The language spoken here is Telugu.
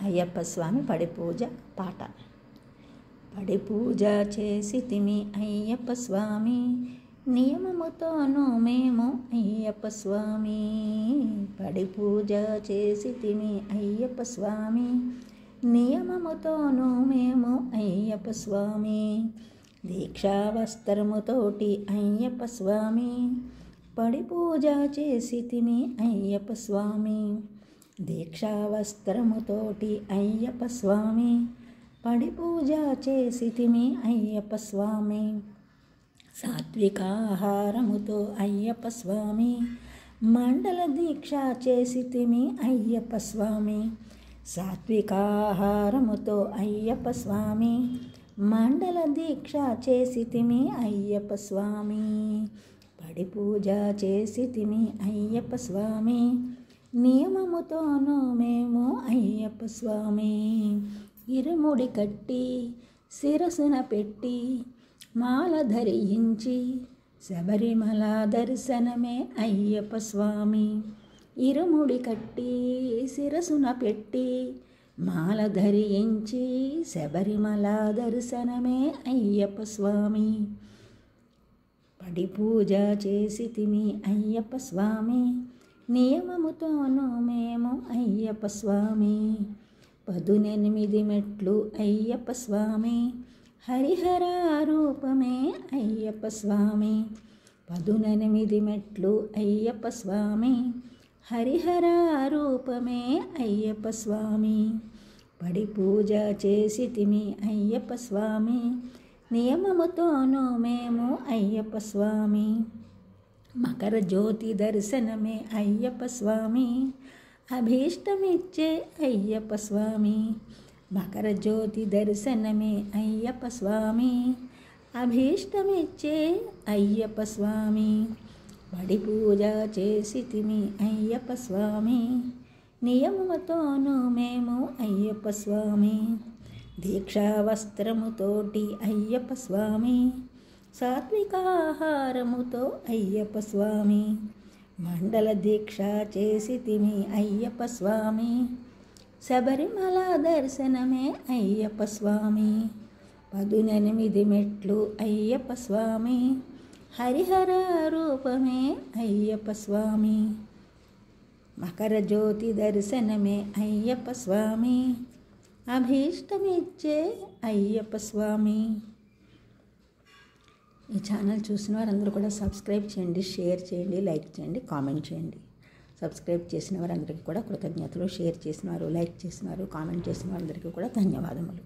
అయ్యప్ప స్వామి పడి పూజ పాట. పడి పూజ చేసితిమి అయ్యప్ప స్వామి, నియమముతోను మేము అయ్యప్ప స్వామి. పడి పూజ చేసితిమి అయ్యప్ప స్వామి, నియమముతోను మేము అయ్యప్ప స్వామి. దీక్షా వస్త్రముతోటి అయ్యప్ప స్వామి, పడి పూజ చేసితిమి అయ్యప్ప స్వామి. దీక్షా వస్త్రముతోటి అయ్యప్ప స్వామి, పడి పూజ చేసితిమి అయ్యప్ప స్వామి. సాత్వికాహారముతో అయ్యప్ప స్వామి, మండల దీక్ష చేసితిమి అయ్యప్ప స్వామి. సాత్వికాహారముతో అయ్యప్ప స్వామి, మండల దీక్ష చేసితిమి అయ్యప్ప స్వామి. పడి పూజ చేసితిమి అయ్యప్ప స్వామి, నియమముతోను మేము అయ్యప్ప స్వామి. ఇరుముడి కట్టి శిరసున పెట్టి మాల ధరించి శబరిమల దర్శనమే అయ్యప్ప స్వామి. ఇరుముడి కట్టి శిరసున పెట్టి మాల ధరించి శబరిమల దర్శనమే అయ్యప్ప స్వామి. పడి పూజ చేసితిమి అయ్యప్ప స్వామి, నియమముతోను మేము అయ్యప్ప స్వామి. 18 మెట్లు అయ్యప్ప స్వామి, హరిహర రూపమే అయ్యప్ప స్వామి. 18 మెట్లు అయ్యప్ప స్వామి, హరిహర రూపమే అయ్యప్ప స్వామి. పడి పూజ చేసితిమి అయ్యప్ప స్వామి, నియమముతోను మేము అయ్యప్ప స్వామి. మకర జ్యోతి దర్శనమే అయ్యప్ప స్వామి, అభీష్టమిచ్చే అయ్యప్ప స్వామి. మకర జ్యోతి దర్శనమే అయ్యప్ప స్వామి, అభీష్టమిచ్చే అయ్యప్ప స్వామి. పడి పూజ చేసితిమి అయ్యప్ప స్వామి, నియమముతోను మేము అయ్యప్ప స్వామి. దీక్షా వస్త్రముతోటి అయ్యప్ప స్వామి, సాత్వికాహారముతో అయ్యప్ప స్వామి. మండల దీక్ష చేసితిమి అయ్యప్ప స్వామి, శబరిమల దర్శనమే అయ్యప్ప స్వామి. 18 మెట్లు అయ్యప్ప స్వామి, హరిహర రూపమే అయ్యప్ప స్వామి. మకర జ్యోతి దర్శనమే అయ్యప్ప స్వామి, అభీష్టమిచ్చే అయ్యప్ప స్వామి. ఈ ఛానల్ చూసిన వారందరూ కూడా సబ్స్క్రైబ్ చేయండి, షేర్ చేయండి, లైక్ చేయండి, కామెంట్ చేయండి. సబ్స్క్రైబ్ చేసిన వారందరికీ కూడా కృతజ్ఞతలు. షేర్ చేసినారు, లైక్ చేసినారు, కామెంట్ చేసిన వారందరికీ కూడా ధన్యవాదములు.